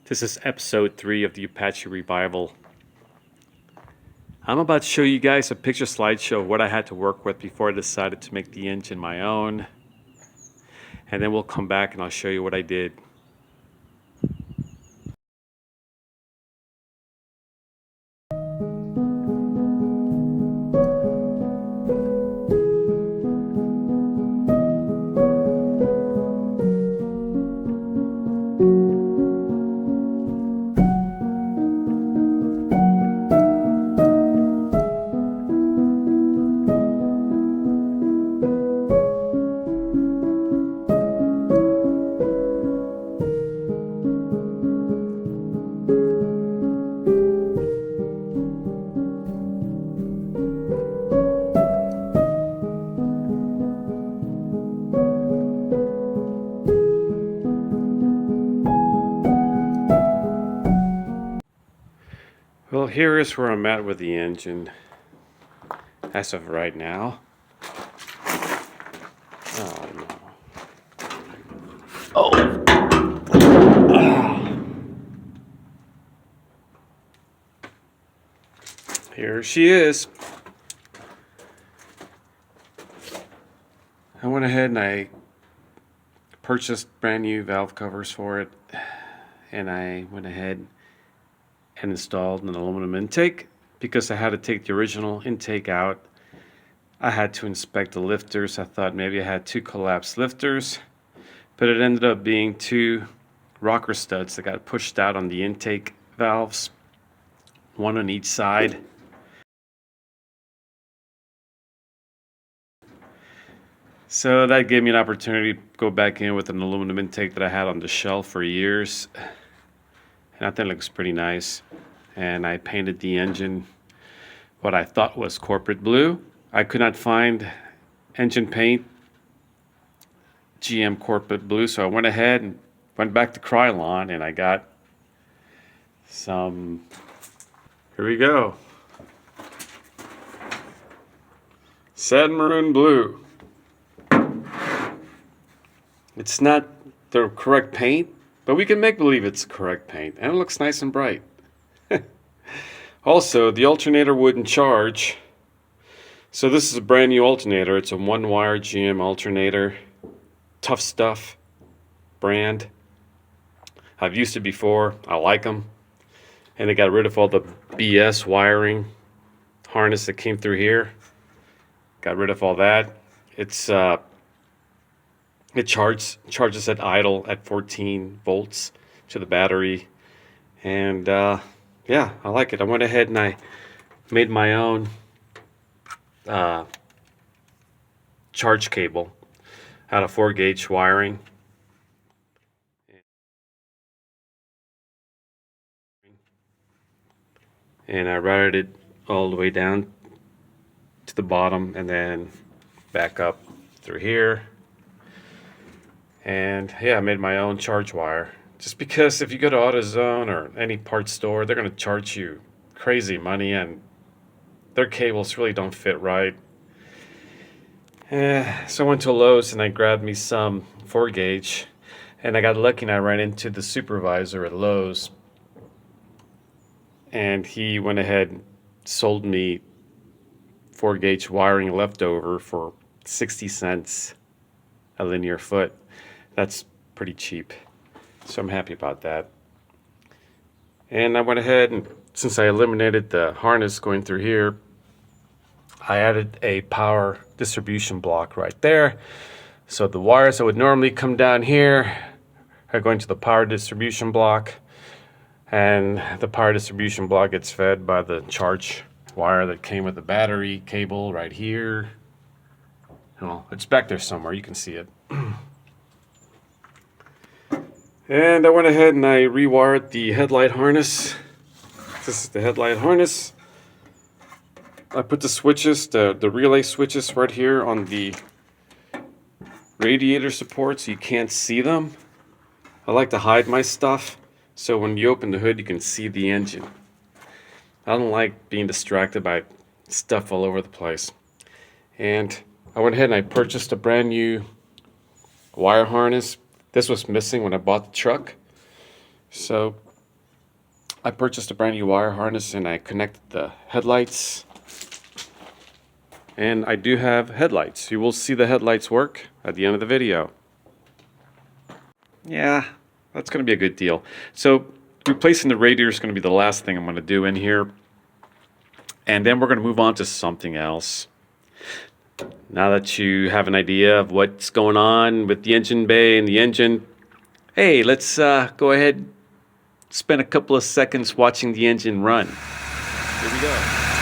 This is episode 3 of the Apache Revival. I'm about to show you guys a picture slideshow of what I had to work with before I decided to make the engine my own. And then we'll come back and I'll show you what I did. Well, here is where I'm at with the engine as of right now. Oh no. Oh! Here she is. I went ahead and I purchased brand new valve covers for it, and I went ahead and installed an aluminum intake because I had to take the original intake out. I had to inspect the lifters. I thought maybe I had 2 collapsed lifters, but it ended up being 2 rocker studs that got pushed out on the intake valves, one on each side. So that gave me an opportunity to go back in with an aluminum intake that I had on the shelf for years. And I think it looks pretty nice. And I painted the engine what I thought was corporate blue. I could not find engine paint GM corporate blue, so I went ahead and went back to Krylon and I got some, here we go, satin maroon blue. It's not the correct paint, but we can make believe it's correct paint, and it looks nice and bright. Also, the alternator wouldn't charge. So this is a brand new alternator. It's a 1-wire GM alternator. Tough Stuff brand. I've used it before. I like them. And they got rid of all the BS wiring harness that came through here. Got rid of all that. It charges at idle at 14 volts to the battery, and yeah, I like it. I went ahead and I made my own charge cable out of 4-gauge wiring. And I routed it all the way down to the bottom and then back up through here. And yeah, I made my own charge wire. Just because if you go to AutoZone or any parts store, they're going to charge you crazy money, and their cables really don't fit right. So I went to Lowe's and I grabbed me some 4-gauge, and I got lucky and I ran into the supervisor at Lowe's, and he went ahead and sold me 4-gauge wiring leftover for 60 cents a linear foot. That's pretty cheap, so I'm happy about that. And I went ahead and, since I eliminated the harness going through here, I added a power distribution block right there. So the wires that would normally come down here are going to the power distribution block, and the power distribution block gets fed by the charge wire that came with the battery cable right here. Well, it's back there somewhere, you can see it. And I went ahead and I rewired the headlight harness. This is the headlight harness. I put the switches, the relay switches right here on the radiator support so you can't see them. I like to hide my stuff so when you open the hood you can see the engine. I don't like being distracted by stuff all over the place. And I went ahead and I purchased a brand new wire harness. This was missing when I bought the truck. So I purchased a brand new wire harness and I connected the headlights. And I do have headlights. You will see the headlights work at the end of the video. Yeah, that's going to be a good deal. So replacing the radiator is going to be the last thing I'm going to do in here. And then we're going to move on to something else. Now that you have an idea of what's going on with the engine bay and the engine, hey, let's go ahead, spend a couple of seconds watching the engine run. Here we go.